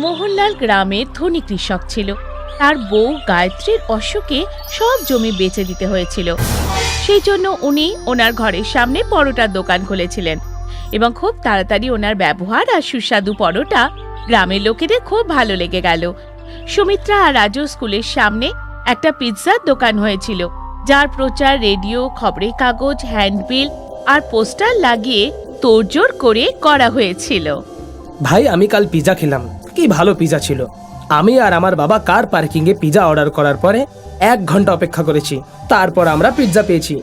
মোহনলাল গ্রামের ধনী কৃষক ছিল। তার বউ গায়ত্রীর অসুখে সব জমি বেচে দিতে হয়েছিল। সেই জন্য উনি ওনার ঘরের সামনে পরোটার দোকান খুলেছিলেন এবং খুব তাড়াতাড়ি ওনার ব্যবহার আর সুস্বাদু পরোটা গ্রামের লোকেদের খুব ভালো লেগে গেল। সুমিত্রা আর রাজু স্কুলের সামনে একটা পিৎজার দোকান হয়েছিল, যার প্রচার রেডিও, খবরের কাগজ, হ্যান্ডবিল আর পোস্টার লাগিয়ে তোড়জোড় করে করা হয়েছিল। ভাই, আমি কাল পিৎজা খেলাম, কি ভালো পিৎজা ছিল। আমি আর আমার বাবা কার পার্কিং এ পিৎজা অর্ডার করার পরে 1 ঘন্টা অপেক্ষা করেছি, তারপর আমরা পিৎজা পেয়েছি।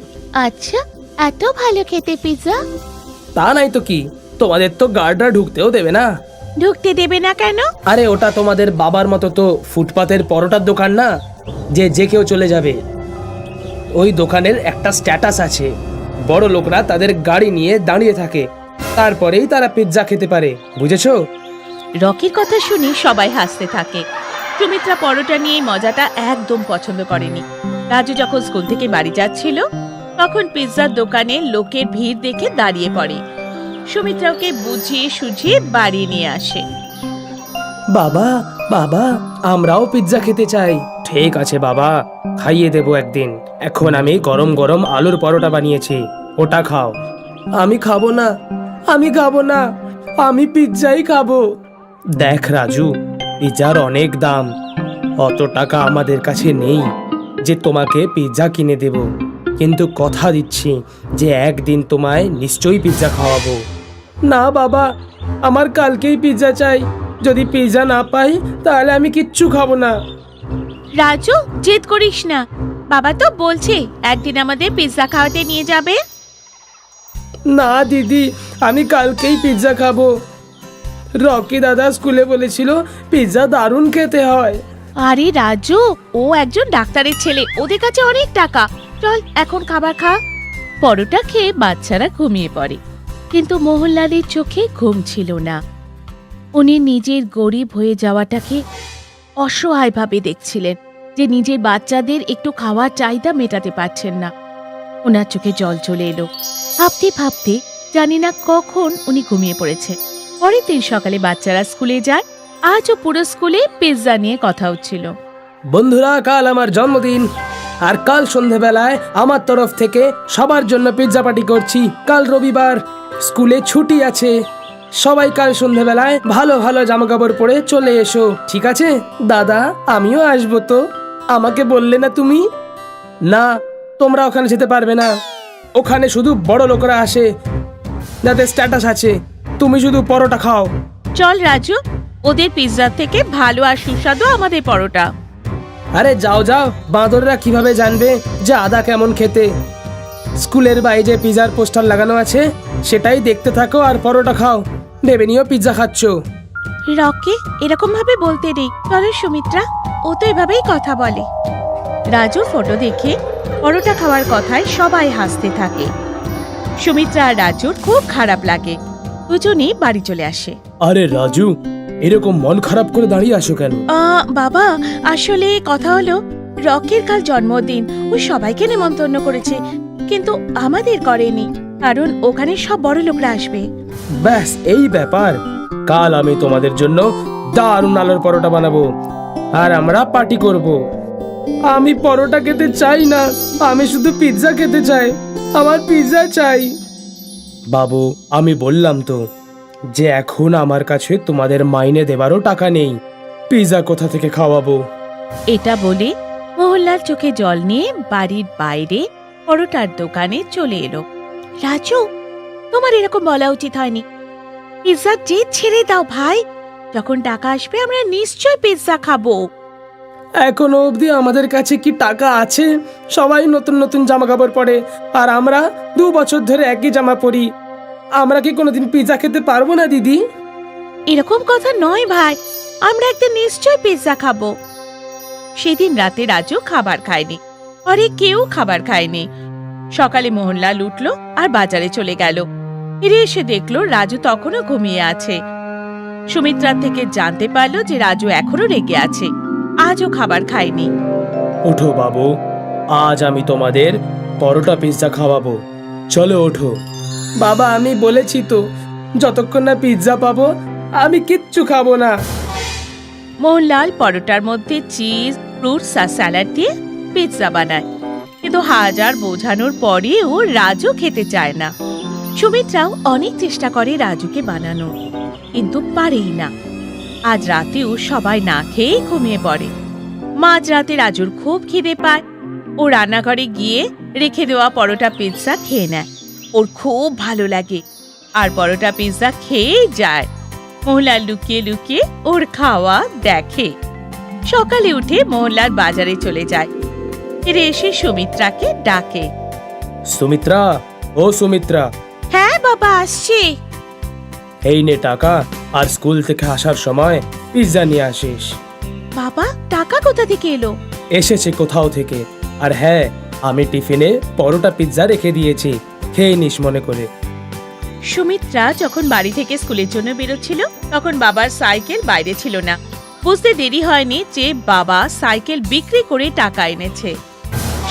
আচ্ছা, এত ভালো খেতে পিৎজা? তা নাই তো কি, তোমাদের তো গার্ডরা ঢুকতেও দেবে না। ঢুকতে দেবে না কেন? আরে ওটা তোমাদের বাবার মতো তো ফুটপাতের পরোটার দোকান না যে যে কেউ চলে যাবে। ওই দোকানের একটা স্ট্যাটাস আছে, বড় লোকরা তাদের গাড়ি নিয়ে দাঁড়িয়ে থাকে, তারপরেই তারা পিৎজা খেতে পারে, বুঝেছো? রকির কথা শুনে সবাই হাসতে থাকে। সুমিত্রা পরোটা নিয়ে মজাটা একদম পছন্দ করেনি। রাজু যখন স্কুল থেকে বাড়ি যাচ্ছিল তখন পিৎজার দোকানে লোকের ভিড় দেখে দাঁড়িয়ে পড়ে। সুমিত্রা ওকে বুঝিয়ে সুঝিয়ে বাড়ি নিয়ে আসে। বাবা বাবা, আমরাও পিৎজা খেতে চাই। ঠিক আছে বাবা, খাইয়ে দেবো একদিন। এখন আমি গরম গরম আলুর পরোটা বানিয়েছি, ওটা খাও। আমি খাবো না, আমি খাবো না, আমি পিৎজাই খাবো। দেখ রাজু, পিৎজার অনেক দাম, অত টাকা আমাদের কাছে নেই যে তোমাকে পিৎজা কিনে দেব, কিন্তু কথা দিচ্ছি যে একদিন তোমায় নিশ্চয়ই পিৎজা খাওয়াবো। না বাবা, আমার কালকেই পিৎজা চাই। যদি পিৎজা না পাই তাহলে আমি কিচ্ছু খাবো না। রাজু, জেদ করিস না, বাবা তো বলছে একদিন আমাদের পিৎজা খাওয়াতে নিয়ে যাবে। না দিদি, আমি কালকেই পিৎজা খাবো। রকি দাদা স্কুলে বলেছিল পিৎজা দারুণ খেতে হয়। আরে রাজু, ও একজন ডাক্তারের ছেলে, ওদের কাছে অনেক টাকা। চল এখন খাবার খা। পরোটা খেয়ে বাচ্চারা ঘুমিয়ে পড়ে, কিন্তু মোহনলালের চোখে ঘুম ছিল না। উনি নিজের গরিব হয়ে যাওয়াটাকে অসহায়ভাবে দেখছিলেন, যে নিজের বাচ্চাদের একটু খাওয়ার চাহিদা মেটাতে পারছেন না। ওনার চোখে জল চলে এলো। ভাবতে ভাবতে জানি না কখন উনি ঘুমিয়ে পড়েছে। পরের দিন সকালে বাচ্চারা স্কুলে যায়। আজও পুরো স্কুলে পিৎজা নিয়ে কথা হচ্ছিল। বন্ধুরা, কাল আমার জন্মদিন, আর কাল সন্ধেবেলায় আমার তরফ থেকে সবার জন্য পিৎজা পার্টি করছি। কাল রবিবার, স্কুলে ছুটি আছে। সবাই কাল সন্ধেবেলায় ভালো ভালো জামাকাপড় পরে চলে এসো, ঠিক আছে? দাদা, আমিও আসবো তো, আমাকে বললে না তুমি? না, তোমরা ওখানে যেতে পারবে না, ওখানে শুধু বড় লোকরা আসে, যাদের স্ট্যাটাস আছে। তুমি শুধু পরোটা খাও। চল রাজু, ওদের পিৎজার থেকে ভালো আর সুস্বাদু আমাদের পরোটা। আরে যাও যাও, বাঁদররা কিভাবে জানবে যে আদা কেমন খেতে? স্কুলের বাইরে যে পিৎজার পোস্টার লাগানো আছে সেটাই দেখতে থাকো আর পরোটা খাও, ভেবে নিও পিৎজা খাচ্ছ। রকি, এরকম ভাবে বলতে নেই। চলো সুমিত্রা, ও তো এভাবেই কথা বলে। রাজুর ফটো দেখে পরোটা খাওয়ার কথায় সবাই হাসতে থাকে। সুমিত্রা আর রাজুর খুব খারাপ লাগে। দুজনেই বাড়ি চলে আসে। আরে রাজু, এরকম মন খারাপ করে দাঁড়িয়ে আসো কেন? বাবা, আসলে কথা হলো, রকির কাল জন্মদিন, ও সবাইকে নেমন্তন্ন করেছে, কিন্তু আমাদের করেনি, কারণ ওখানে সব বড় লোকরা আসবে। ব্যাস এই ব্যাপার। কাল আমি তোমাদের জন্য দারুণ আলুর পরোটা বানাবো আর আমরা পার্টি করব। আমি পরোটা খেতে চাই না, আমি শুধু পিৎজা খেতে চাই, আমার পিৎজা চাই। বাবু, আমি বললাম তো যে এখন আমার কাছে তোমাদের মাইনে দেবারও টাকা নেই, পিৎজা কোথা থেকে খাওয়াবো? এটা বলে মোহনলাল চোখে জল নিয়ে বাড়ির বাইরে পরোটার দোকানে চলে এলো। রাজু, তোমার এরকম বলা উচিত হয়নি। পিৎজা জেদ ছেড়ে দাও ভাই, যখন টাকা আসবে আমরা নিশ্চয় পিৎজা খাবো। এখনো অবধি আমাদের কাছে কি টাকা আছে? সবাই নতুন নতুন জামা কাপড় পরে, আর আমরা 2 বছর ধরে একই জামা পরি। আমরা কি কোনোদিন পিৎজা খেতে পারবো না দিদি? এরকম কথা নয় ভাই, আমরা একদিন নিশ্চয় পিৎজা খাবো। সেদিন রাতে রাজু খাবার খায়নি, পরে কেউ খাবার খায়নি। সকালে মোহনলাল উঠলো আর বাজারে চলে গেল। ফিরে এসে দেখলো রাজু তখনও ঘুমিয়ে আছে। সুমিত্রার থেকে জানতে পারলো যে রাজু এখনো রেগে আছে, আজও খাবার খায়নি। ওঠো বাবু, আজ আমি তোমাদের পরোটা পিৎজা খাওয়াবো, চলো ওঠো। বাবা, আমি বলেছি তো, যতক্ষণ না পিৎজা পাবো আমি কিচ্ছু খাবো না। মোহনলাল পরোটার মধ্যে চিজ, ফ্রুটস আর স্যালাড দিয়ে পিৎজা বানায়, কিন্তু হাজার বোঝানোর পরেও রাজু খেতে চায় না। সুমিত্রাও অনেক চেষ্টা করে রাজুকে বানানো, কিন্তু পারেই না। আজ রাতেও সবাই না খেয়েই ঘুমিয়ে পড়ে। মাঝরাতে রাজুর খুব খিদে পায়। ও রান্নাঘরে গিয়ে রেখে দেওয়া পরোটা পিৎজা খেয়ে নেয়। ওর খুব ভালো লাগে আর পরোটা পিৎজা খেয়েই যায়। মোহনলাল লুকিয়ে লুকিয়ে ওর খাওয়া দেখে। সকালে উঠে মোহনলাল বাজারে চলে যায়। ফিরে এসে সুমিত্রাকে ডাকে। সুমিত্রা, ও সুমিত্রা, হ্যাঁ বাবা, আসছি। এই নে টাকা, আর স্কুল থেকে আসার সময় পিৎজা নিয়ে আসিস। বাবা, টাকা কোথা থেকে এলো? এসেছে কোথাও থেকে। আর হ্যাঁ, আমি টিফিনে পরোটা পিৎজা রেখে দিয়েছি, খেয়ে নিস মনে করে। সুমিত্রা যখন বাড়ি থেকে স্কুলের জন্য বেরোচ্ছিল তখন বাবার সাইকেল বাইরে ছিল না। বুঝতে দেরি হয়নি যে বাবা সাইকেল বিক্রি করে টাকা এনেছে।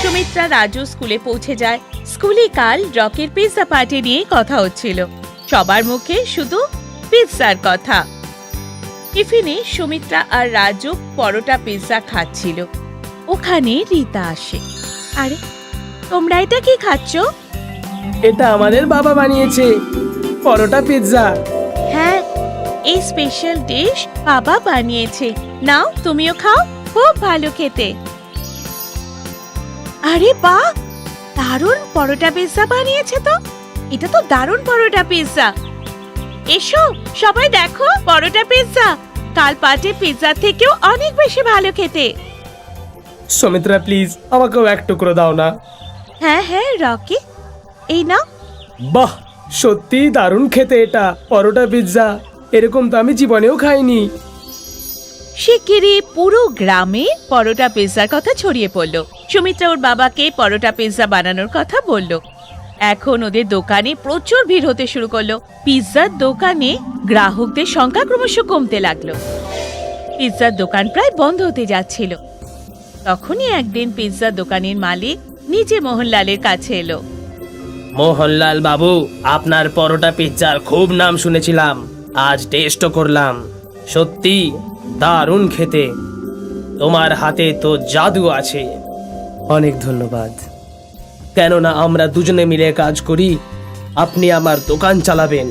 সুমিত্রা রাজু স্কুলে পৌঁছে যায়। স্কুলে কাল রকের পিৎজা পার্টি নিয়ে কথা হচ্ছিল। সবার মুখে শুধু পিৎজার কথা। টিফিনে সুমিত্রা আর রাজু পরোটা পিৎজা খাচ্ছিল। ওখানে রীতা আসে। আরে, তোমরা এটা কি খাচ্ছ? এটা আমাদের বাবা বানিয়েছে, পরোটা পিৎজা। হ্যাঁ, এই স্পেশাল ডিশ বাবা বানিয়েছে। নাও, তুমিও খাও, খুব ভালো খেতে। আরে বাহ, দারুণ পরোটা পিৎজা বানিয়েছে তো। এটা তো দারুণ পরোটা পিৎজা। এসো সবাই দেখো পরোটা পিৎজা। কাল পার্টি পিৎজা থেকেও অনেক বেশি ভালো খেতে। সুমিত্রা প্লিজ, আমাকেও এক টুকরো দাও না। হ্যাঁ হ্যাঁ রকি, এই নাও। বাহ, সত্যি দারুণ খেতে এটা পরোটা পিৎজা। এরকম তো আমি জীবনেও খাইনি। শিগগিরই পুরো গ্রামে পরোটা পিৎজার কথা ছড়িয়ে পড়ল। সুমিত্রা ওর বাবাকে পরোটা পিৎজা বানানোর কথা বলল। এখন ওদের দোকানে প্রচুর ভিড় হতে শুরু করলো। পিৎজার দোকানে গ্রাহকদের সংখ্যা ক্রমশ কমতে লাগলো। পিৎজার দোকান প্রায় বন্ধ হতে যাচ্ছিল। তখনই একদিন পিৎজার দোকানের মালিক নিজে মোহনলালের কাছে এলো। মোহনলাল বাবু, আপনার পরোটা পিৎজার খুব নাম শুনেছিলাম, আজ টেস্টও করলাম। সত্যি দারুণ খেতে। তোমার হাতে তো জাদু আছে। অনেক ধন্যবাদ। কেননা আমরা দুজনে মিলে কাজ করি। আপনি আমার দোকান চালাবেন,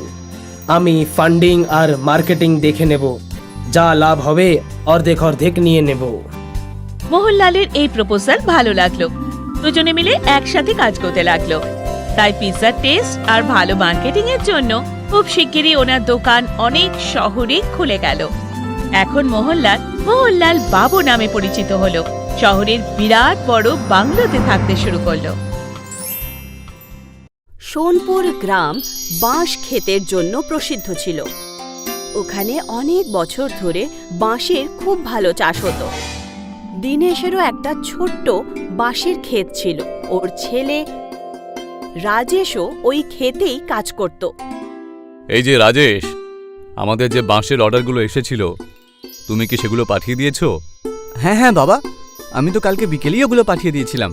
আমি ফান্ডিং আর মার্কেটিং দেখে নেব। যা লাভ হবে অর্ধেক অর্ধেক নিয়ে নেব। মোহনলালের এই প্রপোজাল ভালো লাগলো। দুজনে মিলে একসাথে কাজ করতে লাগলো। তাই পিৎজার টেস্ট আর ভালো মার্কেটিং এর জন্য খুব শিগগিরই ওনার দোকান অনেক শহরে খুলে গেল। এখন মোহনলাল বাবু নামে পরিচিত হলো। শহরের বিরাট বড় বাংলোতে থাকতে শুরু করলো। সোনপুর গ্রাম বাঁশ ক্ষেতের জন্য প্রসিদ্ধ ছিল। ওখানে অনেক বছর ধরে বাঁশের খুব ভালো চাষ হতো। দীনেশেরও একটা ছোট্ট বাঁশের ক্ষেত ছিল। ওর ছেলে রাজেশও ওই ক্ষেতেই কাজ করত। এই যে রাজেশ, আমাদের যে বাঁশের অর্ডারগুলো এসেছিল, তুমি কি সেগুলো পাঠিয়ে দিয়েছো? হ্যাঁ হ্যাঁ বাবা, আমি তো কালকে বিকেলেই ওগুলো পাঠিয়ে দিয়েছিলাম।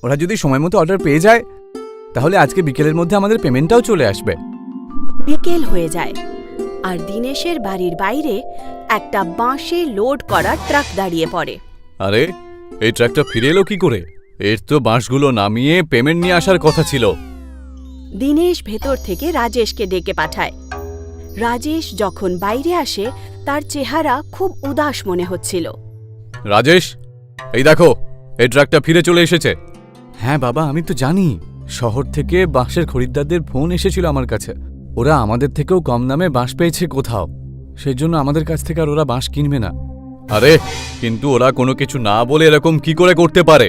ওরা যদি সময় মতো অর্ডার পেয়ে যায় তাহলে আজকে বিকেলের মধ্যে আমাদের পেমেন্টটাও চলে আসবে। বিকেল হয়ে যায় আর দীনেশের বাড়ির বাইরে একটা বাঁশে লোড করা ট্রাক দাঁড়িয়ে পড়ে। আরে, এই ট্রাকটা ফিরে এলো কি করে? এর তো বাঁশগুলো নামিয়ে পেমেন্ট নিয়ে আসার কথা ছিল। দীনেশ ভেতর থেকে রাজেশকে ডেকে পাঠায়। রাজেশ যখন বাইরে আসে তার চেহারা খুব উদাস মনে হচ্ছিল। রাজেশ, এই দেখো, এই ট্রাকটা ফিরে চলে এসেছে। হ্যাঁ বাবা, আমি তো জানি। শহর থেকে বাঁশের খরিদ্দারদের ফোন এসেছিল আমার কাছে। ওরা আমাদের থেকেও কম দামে বাঁশ পেয়েছে কোথাও, সেই জন্য আমাদের কাছ থেকে আর ওরা বাঁশ কিনবে না। আরে, কিন্তু ওরা কোনো কিছু না বলে এরকম কি করে করতে পারে?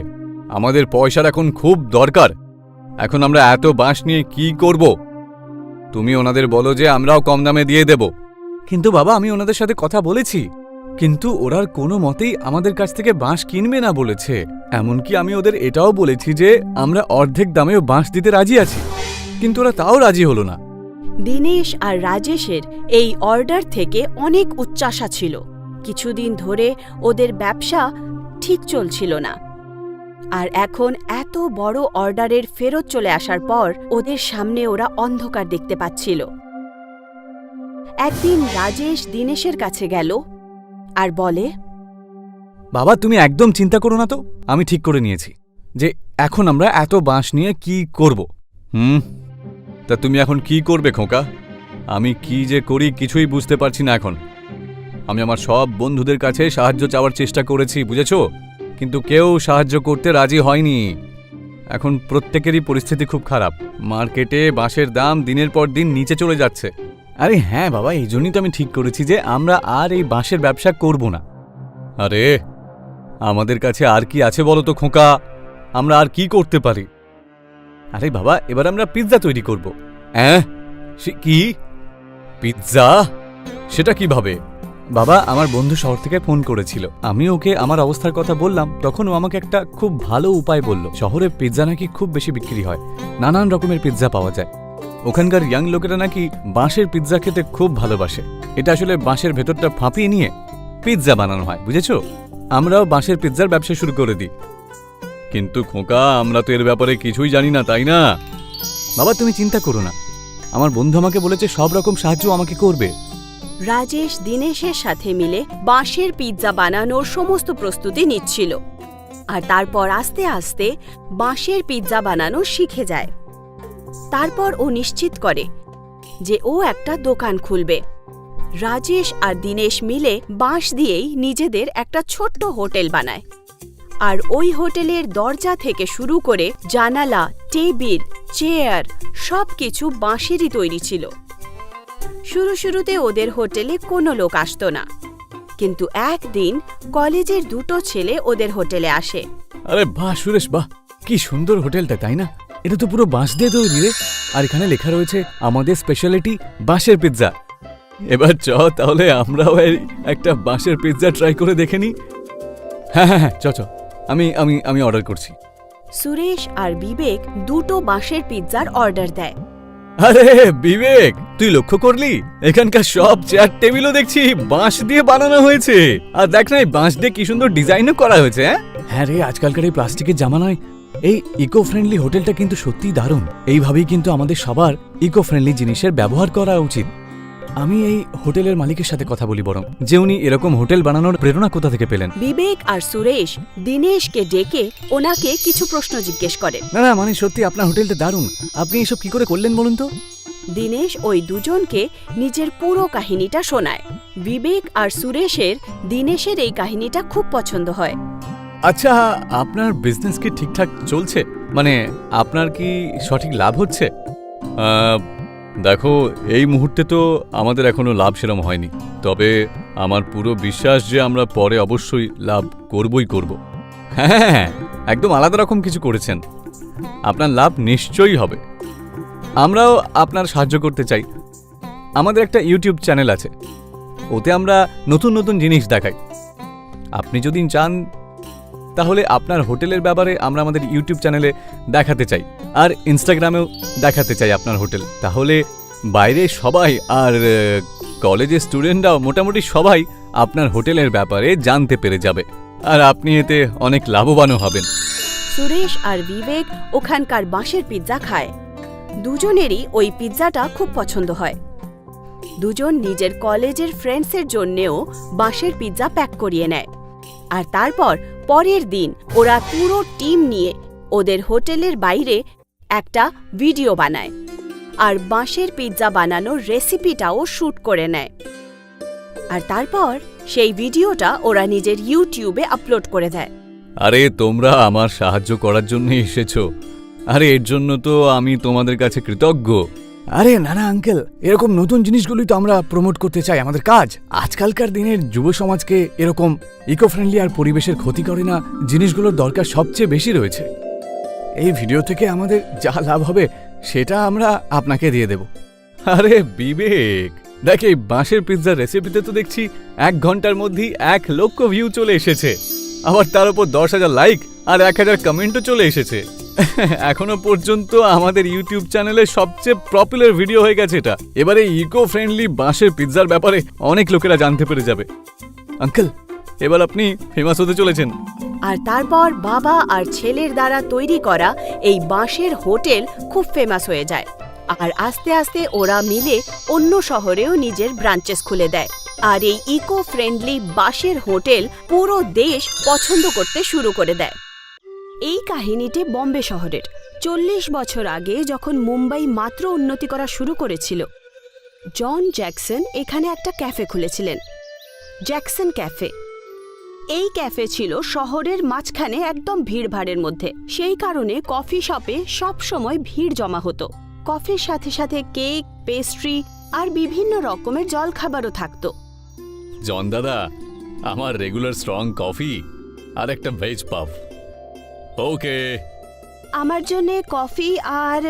আমাদের পয়সার এখন খুব দরকার। এখন আমরা এত বাঁশ নিয়ে কি করব? তুমি ওনাদের বলো যে আমরাও কম দামে দিয়ে দেব। কিন্তু বাবা, আমি ওনাদের সাথে কথা বলেছি, কিন্তু ওরা কোনো মতেই আমাদের কাছ থেকে বাঁশ কিনবে না বলেছে। এমনকি আমি ওদের এটাও বলেছি যে আমরা অর্ধেক দামেও বাঁশ দিতে রাজি আছি, কিন্তু ওরা তাও রাজি হলো না। দীনেশ আর রাজেশের এই অর্ডার থেকে অনেক উচ্চাশা ছিল। কিছুদিন ধরে ওদের ব্যবসা ঠিক চলছিল না, আর এখন এত বড় অর্ডারের ফেরত চলে আসার পর ওদের সামনে ওরা অন্ধকার দেখতে পাচ্ছিল। একদিন রাজেশ দীনেশের কাছে গেল আর বলে, বাবা তুমি একদম চিন্তা করো না তো, আমি ঠিক করে নিয়েছি যে এখন আমরা এত বাঁশ নিয়ে কি করব। তা তুমি এখন কি করবে খোকা? আমি কি যে করি কিছুই বুঝতে পারছি না এখন। আমি আমার সব বন্ধুদের কাছে সাহায্য চাওয়ার চেষ্টা করেছি, বুঝেছো, কিন্তু কেউ সাহায্য করতে রাজি হয়নি। এখন প্রত্যেকেরই পরিস্থিতি খুব খারাপ। মার্কেটে বাঁশের দাম দিনের পর দিন নিচে চলে যাচ্ছে। আরে হ্যাঁ বাবা, এই জন্যই তো আমি ঠিক করেছি যে আমরা আর এই বাঁশের ব্যবসা করব না। আরে আমাদের কাছে আর কি আছে বলো তো খোকা? আমরা আর কি করতে পারি? আরে বাবা, এবার আমরা পিৎজা তৈরি করব। সে কি পিৎজা? সেটা কিভাবে? বাবা, আমার বন্ধু শহর থেকে ফোন করেছিল, আমি ওকে আমার অবস্থার কথা বললাম, তখন ও আমাকে একটা খুব ভালো উপায় বলল। শহরে পিৎজা নাকি খুব বেশি বিক্রি হয়, নানান রকমের পিৎজা পাওয়া যায়। ওখানকার ইয়াং লোকেরা নাকি বাঁশের পিৎজা খেতে খুব ভালোবাসে। এটা আসলে বাঁশের ভেতরটা ফাঁপিয়ে নিয়ে পিৎজা বানানো হয়, বুঝেছো? আমরাও বাঁশের পিৎজার ব্যবসা শুরু করে দিই। কিন্তু খোকা, আমরা তো এর ব্যাপারে কিছুই জানি না, তাই না? বাবা তুমি চিন্তা করো না, আমার বন্ধু আমাকে বলেছে সব রকম সাহায্য আমাকে করবে। রাজেশ দিনেশের সাথে মিলে বাঁশের পিৎজা বানানোর সমস্ত প্রস্তুতি নিচ্ছিল, আর তারপর আস্তে আস্তে বাঁশের পিৎজা বানানো শিখে যায়। তারপর ও নিশ্চিত করে যে ও একটা দোকান খুলবে। রাজেশ আর দিনেশ মিলে বাঁশ দিয়েই নিজেদের একটা ছোট্ট হোটেল বানায়, আর ওই হোটেলের দরজা থেকে শুরু করে জানালা, টেবিল, চেয়ার সবকিছু বাঁশেরই তৈরি ছিল। শুরুতে ওদের হোটেলে কোনো লোক আসতো না, কিন্তু একদিন কলেজের দুটো ছেলে ওদের হোটেলে আসে। আরে বাহ সুরেশ, বাহ কি সুন্দর হোটেলটা, তাই না? এটা তো পুরো বাঁশ দিয়ে তৈরি রে, আর এখানে লেখা রয়েছে আমাদের স্পেশালিটি বাঁশের পিৎজা। এবার তাহলে আমরাও একটা বাঁশের পিৎজা ট্রাই করে দেখে নিই। হ্যাঁ হ্যাঁ হ্যাঁ, চ আমি আমি আমি অর্ডার করছি। সুরেশ আর বিবেক দুটো বাঁশের পিৎজার অর্ডার দেয়। আরে বিবেক, তুই লক্ষ্য করলি এখানকার সব চেয়ার টেবিলও দেখছি বাঁশ দিয়ে বানানো হয়েছে। আর দেখ না, এই বাঁশ দিয়ে কি সুন্দর ডিজাইনও করা হয়েছে। হ্যাঁ রে, আজকালকার এই প্লাস্টিকের জামানায় এই ইকো ফ্রেন্ডলি হোটেলটা কিন্তু সত্যিই দারুণ। এইভাবেই কিন্তু আমাদের সবার ইকো ফ্রেন্ডলি জিনিসের ব্যবহার করা উচিত। আমি এই হোটেলের মালিকের সাথে কথা বলি বরং, যে উনি এরকম হোটেল বানানোর প্রেরণা কোথা থেকে পেলেন। বিবেক আর সুরেশ দিনেশকে ডেকে ওনাকে কিছু প্রশ্ন জিজ্ঞেস করে। না না, মানে সত্যি আপনার হোটেলটা দারুণ, আপনি এসব কি করে করলেন বলুন তো? দিনেশ ওই দুজনকে নিজের পুরো কাহিনীটা শোনায়। বিবেক আর সুরেশের দিনেশের এই কাহিনীটা খুব পছন্দ হয়। আচ্ছা, আপনার বিজনেস কি ঠিকঠাক চলছে? মানে আপনার কি সঠিক লাভ হচ্ছে? দেখো, এই মুহূর্তে তো আমাদের এখনো লাভ সেরম হয়নি, তবে আমার পুরো বিশ্বাস যে আমরা পরে অবশ্যই লাভ করবই করব। হ্যাঁ, একদম আলাদা রকম কিছু করেছেন, আপনার লাভ নিশ্চয়ই হবে। আমরাও আপনার সাহায্য করতে চাই। আমাদের একটা ইউটিউব চ্যানেল আছে, ওতে আমরা নতুন নতুন জিনিস দেখাই। আপনি যদি চান তাহলে আপনার হোটেলের ব্যাপারে আমরা আমাদের ইউটিউব চ্যানেলে দেখাতে চাই, আর ইনস্টাগ্রামেও দেখাতে চাই আপনার হোটেল। তাহলে বাইরে সবাই আর কলেজের স্টুডেন্টরাও মোটামুটি সবাই আপনার হোটেলের ব্যাপারে জানতে পেরে যাবে, আর আপনি এতে অনেক লাভবানও হবেন। সুরেশ আর বিবেক ওখানকার বাঁশের পিৎজা খায়। দুজনেরই ওই পিৎজাটা খুব পছন্দ হয়। দুজন নিজের কলেজের ফ্রেন্ডসের জন্যেও বাঁশের পিৎজা প্যাক করিয়ে নেয়। আর তারপর পরের দিন ওরা পুরো টিম নিয়ে ওদের হোটেলের বাইরে একটা ভিডিও বানায়, আর বাঁশের পিৎজা বানানোর রেসিপিটাও শ্যুট করে নেয়। আর তারপর সেই ভিডিওটা ওরা নিজের ইউটিউবে আপলোড করে দেয়। আরে তোমরা আমার সাহায্য করার জন্য এসেছো, আরে এর জন্য তো আমি তোমাদের কাছে কৃতজ্ঞ। আরে না না আঙ্কেল, এরকম নতুন জিনিসগুলোই তো আমরা প্রমোট করতে চাই, আমাদের কাজ। আজকালকার দিনের যুব সমাজকে এরকম ইকো ফ্রেন্ডলি আর পরিবেশের ক্ষতি করে না জিনিসগুলোর দরকার সবচেয়ে বেশি রয়েছে। এই ভিডিও থেকে আমাদের যা লাভ হবে সেটা আমরা আপনাকে দিয়ে দেব। আরে বিবেক, দেখ, এই বাঁশের পিৎজার রেসিপিতে তো দেখছি 1 ঘন্টার মধ্যেই 1 লক্ষ ভিউ চলে এসেছে, আবার তার উপর 10,000 লাইক আর 1000 কমেন্টও চলে এসেছে। এখনো পর্যন্ত আমাদের ইউটিউব চ্যানেলে সবচেয়ে পপুলার ভিডিও হয়ে গেছে এটা। এবারে ইকো ফ্রেন্ডলি বাঁশের পিৎজার ব্যাপারে অনেক লোকেরা জানতে পেরে যাবে। আঙ্কেল, এবার আপনি ফেমাস হতে চলেছেন। আর তারপর বাবা আর ছেলের দ্বারা তৈরি করা এই বাঁশের হোটেল খুব ফেমাস হয়ে যায়, আর আস্তে আস্তে ওরা মিলে অন্য শহরেও নিজের ব্রাঞ্চেস খুলে দেয়। আর এই ইকো ফ্রেন্ডলি বাঁশের হোটেল পুরো দেশ পছন্দ করতে শুরু করে দেয়। এই কাহিনীটি বম্বে শহরের 40 বছর আগে যখন মুম্বাই মাত্র উন্নতি করা শুরু করেছিল, জন জ্যাকসন এখানে একটা ক্যাফে খুলেছিলেন, জ্যাকসন ক্যাফে। এই ক্যাফে ছিল শহরের মাঝখানে একদম ভিড়ভাড়ের মধ্যে। সেই কারণে কফি শপে সব সময় ভিড় জমা হতো। কফির সাথে সাথে কেক, পেস্ট্রি আর বিভিন্ন রকমের জলখাবারও থাকতো। জন দাদা, আমার রেগুলার স্ট্রং কফি আর একটা ভেজ পাফ। ওকে। আমার জন্য কফি আর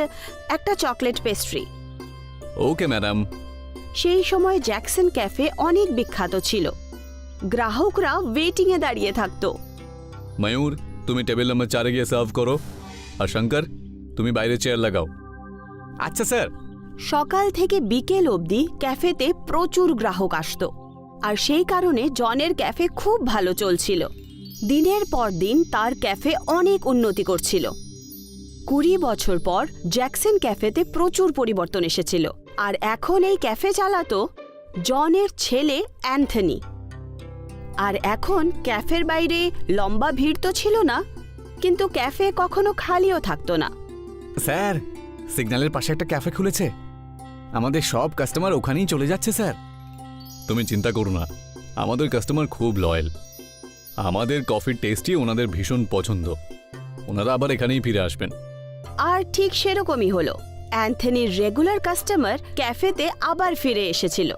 একটা চকলেট পেস্ট্রি। Okay madam. সেই সময় জ্যাকসন ক্যাফে অনেক বিখ্যাত ছিল। গ্রাহকরা ওয়েটিংয়ে দাঁড়িয়ে থাকতো। ময়ূর, তুমি টেবিল নম্বর 4 গিয়ে সার্ভ করো, আর শঙ্কর তুমি বাইরে চেয়ার লাগাও। আচ্ছা স্যার। সকাল থেকে বিকেল অবধি ক্যাফেতে প্রচুর গ্রাহক আসতো, আর সেই কারণে জনের ক্যাফে খুব ভালো চলছিল। দিনের পর দিন তার ক্যাফে অনেক উন্নতি করছিল। 20 বছর পর জ্যাকসন ক্যাফেতে প্রচুর পরিবর্তন এসেছিল, আর এখন এই ক্যাফে চালাতো জনের ছেলে অ্যান্থনি। আর এখন ক্যাফের বাইরে লম্বা ভিড় তো ছিল না, কিন্তু ক্যাফে কখনো খালিও থাকতো না। স্যার, সিগন্যালের পাশে একটা ক্যাফে খুলেছে, আমাদের সব কাস্টমার ওখানেই চলে যাচ্ছে স্যার। তুমি চিন্তা করো না, আমাদের কাস্টমার খুব লয়াল। আমাদের কফির টেস্টই ওনাদের ভীষণ পছন্দ। ওনারা আবার এখানেই ফিরে আসবেন। আর ঠিক সেরকমই হলো। অ্যান্থনির রেগুলার কাস্টমার ক্যাফেতে আবার ফিরে এসেছিল।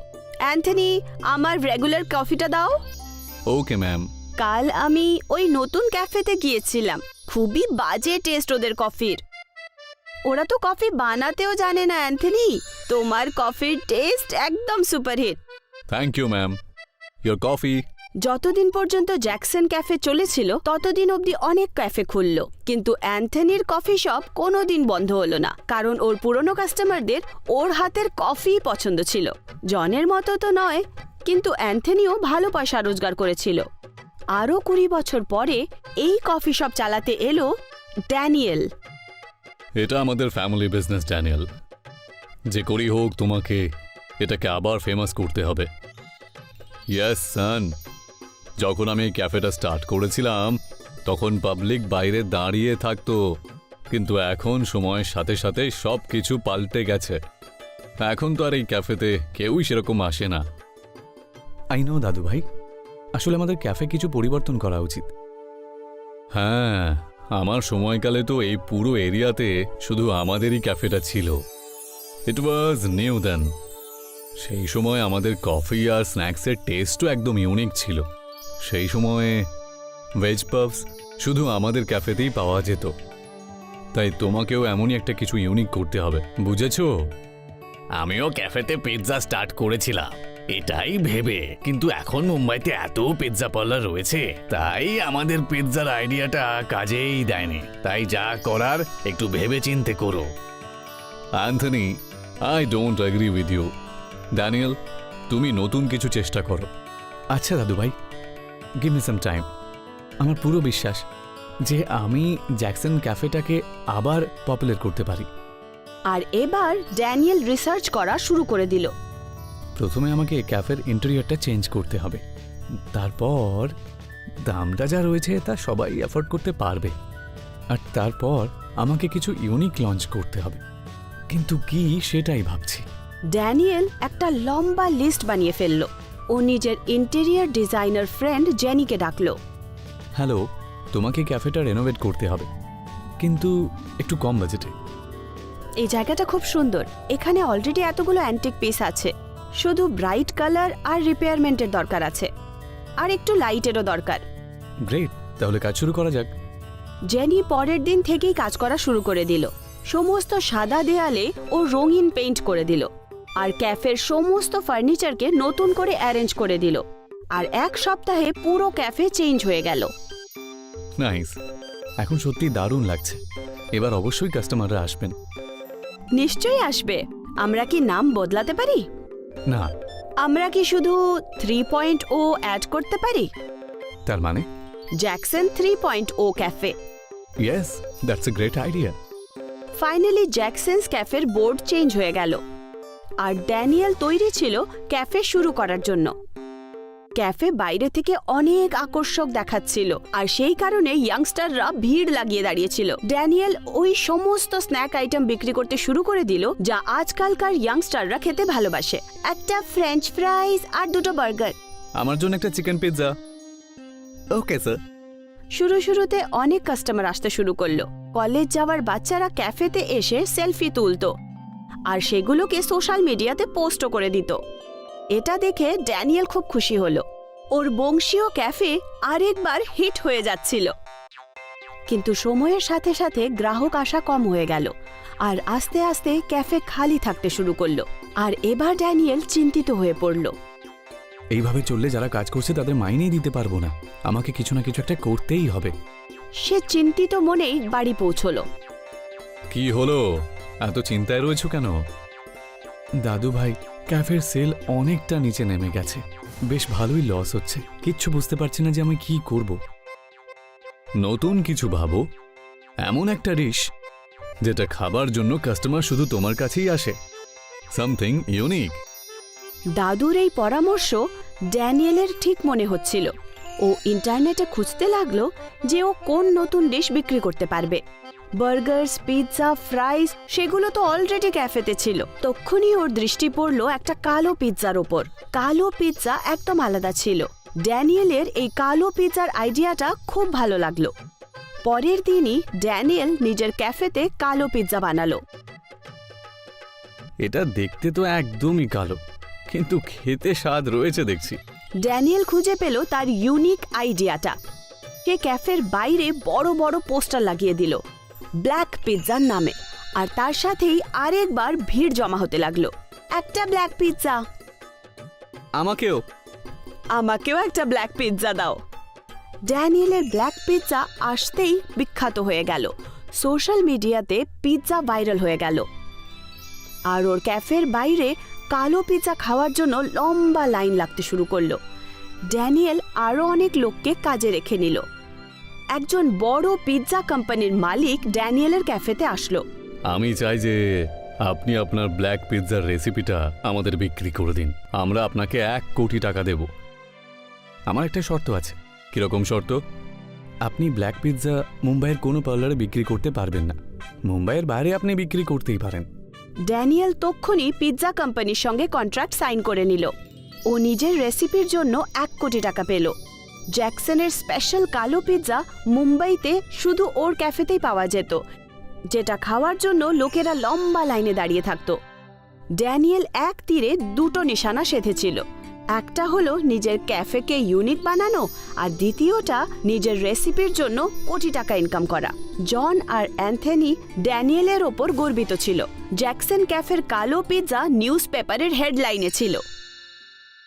অ্যান্থনি, আমার রেগুলার কফিটা দাও। Okay ma'am. কাল আমি ওই নতুন ক্যাফেতে গিয়েছিলাম, খুবই বাজে টেস্ট ওদের কফির। ওরা তো কফি বানাতেও জানে না অ্যান্থনি। তোমার কফির টেস্ট একদম superhit. Thank you ma'am. Your coffee. যতদিন পর্যন্ত জ্যাকসন ক্যাফে চলেছিল ততদিন অবধি অনেক ক্যাফে খুলল, কিন্তু অ্যান্থনির কফি শপ কোনোদিন বন্ধ হলো না, কারণ ওর পুরনো কাস্টমারদের ওর হাতের কফি পছন্দ ছিল। জনের মতো তো নয়, কিন্তু অ্যান্থনিও ভালো পয়সা রোজগার করেছিল। আরও 20 বছর পরে এই কফি শপ চালাতে এলো ড্যানিয়েল। এটা আমাদের ফ্যামিলি বিজনেস ড্যানিয়েল। যে করি হোক তোমাকে এটাকে আবার ফেমাস করতে হবে। ইয়েস সান, যখন আমি এই ক্যাফেটা স্টার্ট করেছিলাম তখন পাবলিক বাইরে দাঁড়িয়ে থাকতো, কিন্তু এখন সময়ের সাথে সাথে সব কিছু পাল্টে গেছে। এখন তো আর এই ক্যাফেতে কেউই সেরকম আসে না। আই নো দাদু ভাই, আসলে আমাদের ক্যাফে কিছু পরিবর্তন করা উচিত। হ্যাঁ, আমার সময়কালে তো এই পুরো এরিয়াতে শুধু আমাদেরই ক্যাফেটা ছিল। ইট ওয়াজ নিউ দেন। সেই সময় আমাদের কফি আর স্ন্যাক্সের টেস্টও একদম ইউনিক ছিল। সেই সময়ে ভেজ পাফস শুধু আমাদের ক্যাফেতেই পাওয়া যেত। তাই তোমাকেও এমনই একটা কিছু ইউনিক করতে হবে, বুঝেছো? আমিও ক্যাফেতে পিৎজা স্টার্ট করেছিলাম এটাই ভেবে, কিন্তু এখন মুম্বাইতে এত পিৎজা পার্লার রয়েছে, তাই আমাদের পিৎজার আইডিয়াটা কাজেই দেয়নি। তাই যা করার একটু ভেবে চিন্তে করো। Anthony, I don't agree with you. Daniel, তুমি নতুন কিছু চেষ্টা করো। আচ্ছা দাদু ভাই, গিভ মি সাম টাইম। আমার পুরো বিশ্বাস যে আমি জ্যাকসন ক্যাফেটাকে আবার পপুলার করতে পারি। আর এবার ড্যানিয়েল রিসার্চ করা শুরু করে দিল। প্রথমে আমাকে ক্যাফের ইন্টেরিয়রটা চেঞ্জ করতে হবে, তারপর দামটা যা রয়েছে তা সবাই অ্যাফোর্ড করতে পারবে, আর তারপর আমাকে কিছু ইউনিক লঞ্চ করতে হবে। কিন্তু কি সেটাই ভাবছি। ড্যানিয়েল একটা লম্বা লিস্ট বানিয়ে ফেলল। ও নিজের ইন্টেরিয়র ডিজাইনার ফ্রেন্ড জেনিকে ডাকলো। হ্যালো, তোমাকে ক্যাফেটা রেনোভেট করতে হবে, কিন্তু একটু কম বাজেটে। এই জায়গাটা খুব সুন্দর। এখানে অলরেডি এতগুলো অ্যান্টিক পিস আছে, শুধু ব্রাইট কালার আর রিপেয়ারমেন্টের দরকার আছে, আর একটু লাইটেরও দরকার। গ্রেট, তাহলে কাজ শুরু করা যাক। জেনি পরের দিন থেকেই কাজ করা শুরু করে দিল। সমস্ত সাদা দেয়ালে ও রঙিন পেইন্ট করে দিল, আর ক্যাফের সমস্ত ফার্নিচারকে নতুন করে অ্যারেঞ্জ করে দিল। আর 1 সপ্তাহে পুরো ক্যাফে চেঞ্জ হয়ে গেল। নাইস, এখন সত্যি দারুণ লাগছে। এবার অবশ্যই কাস্টমাররা আসবেন। নিশ্চয়ই আসবে। আমরা কি নাম বদলাতে পারি? না। আমরা কি শুধু 3.0 অ্যাড করতে পারি? তার মানে? Jackson 3.0 café. Yes, that's a great idea. Finally Jacksons ক্যাফের বোর্ড চেঞ্জ হয়ে গেল, আর ড্যানিয়েল তৈরি ছিল ক্যাফে শুরু করার জন্য। ক্যাফে বাইরে থেকে অনেক আকর্ষক দেখাচ্ছিল, আর সেই কারণে ইয়াংস্টাররা ভিড় লাগিয়ে দাঁড়িয়েছিল। ড্যানিয়েল ওই সমস্ত স্ন্যাক আইটেম বিক্রি করতে শুরু করে দিল যা আজকালকার ইয়াংস্টাররা খেতে ভালোবাসে। একটা ফ্রেঞ্চ ফ্রাইজ আর দুটো বার্গার। আমার জন্য একটা চিকেন পিৎজা। Okay sir. শুরুতে অনেক কাস্টমার আসতে শুরু করলো। কলেজ যাওয়ার বাচ্চারা ক্যাফেতে এসে সেলফি তুলতো আর সেগুলোকে সোশ্যাল মিডিয়াতে পোস্টও করে দিত। এটা দেখে ড্যানিয়েল খুব খুশি হলো। ওর বংশীয় ক্যাফে আরেকবার হিট হয়ে যাচ্ছিল। কিন্তু সময়ের সাথে সাথে গ্রাহক আসা কম হয়ে গেল আর আস্তে আস্তে ক্যাফে খালি থাকতে শুরু করলো। আর এবার ড্যানিয়েল চিন্তিত হয়ে পড়ল। এইভাবে চললে যারা কাজ করছে তাদের মাইনেই দিতে পারবো না। আমাকে কিছু না কিছু একটা করতেই হবে। সে চিন্তিত মনেই বাড়ি পৌঁছলো। কি হলো, এত চিন্তায় রয়েছো কেন? দাদু ভাই, ক্যাফের সেল অনেকটা নিচে নেমে গেছে। বেশ ভালোই লস হচ্ছে। কিচ্ছু বুঝতে পারছি না যে আমি কি করব। নতুন কিছু ভাবো, এমন একটা ডিশ যেটা খাবার জন্য কাস্টমার শুধু তোমার কাছেই আসে। Something unique. দাদুর এই পরামর্শ ড্যানিয়েলের ঠিক মনে হচ্ছিল। ও ইন্টারনেটে খুঁজতে লাগলো যে ও কোন নতুন ডিশ বিক্রি করতে পারবে। বার্গার্স, পিৎজা, ফ্রাইজ সেগুলো তো অলরেডি ক্যাফেতে ছিল। তখনই ওর দৃষ্টি পড়ল একটা কালো পিৎজার ওপর। কালো পিৎজা একদম আলাদা ছিল। ড্যানিয়েলের এই কালো পিৎজার আইডিয়াটা খুব ভালো লাগলো। পরের দিনই ড্যানিয়েল নিজের ক্যাফেতে কালো পিৎজা বানালো। এটা দেখতে তো একদমই কালো, কিন্তু খেতে স্বাদ রয়েছে দেখছি। ড্যানিয়েল খুঁজে পেল তার ইউনিক আইডিয়াটা। সে ক্যাফের বাইরে বড় বড় পোস্টার লাগিয়ে দিল ব্ল্যাক পিৎজার নামে, আর তার সাথেই আরেকবার ভিড় জমা হতে লাগলো। একটা ব্ল্যাক পিৎজা। আমাকেও একটা ব্ল্যাক পিৎজা দাও। ড্যানিয়েলের ব্ল্যাক পিৎজা আসতেই বিখ্যাত হয়ে গেল। সোশ্যাল মিডিয়াতে পিৎজা ভাইরাল হয়ে গেল আর ওর ক্যাফের বাইরে কালো পিৎজা খাওয়ার জন্য লম্বা লাইন লাগতে শুরু করলো। ড্যানিয়েল আরও অনেক লোককে কাজে রেখে নিল। একজন বড় পিৎজা কোম্পানির মালিক ড্যানিয়েলের ক্যাফেতে আসলো। আমি চাই যে আপনি আপনার ব্ল্যাক পিৎজার রেসিপিটা আমাদের বিক্রি করে দিন। আমরা আপনাকে 1 কোটি টাকা দেব। আমার একটা শর্ত আছে। কিরকম শর্ত? আপনি ব্ল্যাক পিৎজা মুম্বাইয়ের কোনো পার্লারে বিক্রি করতে পারবেন না। মুম্বাইয়ের বাইরে আপনি বিক্রি করতেই পারেন। ড্যানিয়েল তক্ষুনি পিৎজা কোম্পানির সঙ্গে কন্ট্রাক্ট সাইন করে নিল। ও নিজের রেসিপির জন্য 1 কোটি টাকা পেল। জ্যাকসনের স্পেশাল কালো পিৎজা মুম্বাইতে শুধু ওর ক্যাফেতেই পাওয়া যেত, যেটা খাওয়ার জন্য লোকেরা লম্বা লাইনে দাঁড়িয়ে থাকত। ড্যানিয়েল এক তীরে দুটো নিশানা সেধেছিল। একটা হলো নিজের ক্যাফেকে ইউনিক বানানো, আর দ্বিতীয়টা নিজের রেসিপির জন্য কোটি টাকা ইনকাম করা। জন আর অ্যান্থনি ড্যানিয়েলের ওপর গর্বিত ছিল। জ্যাকসন ক্যাফের কালো পিৎজা নিউজ পেপারের হেডলাইনে ছিল।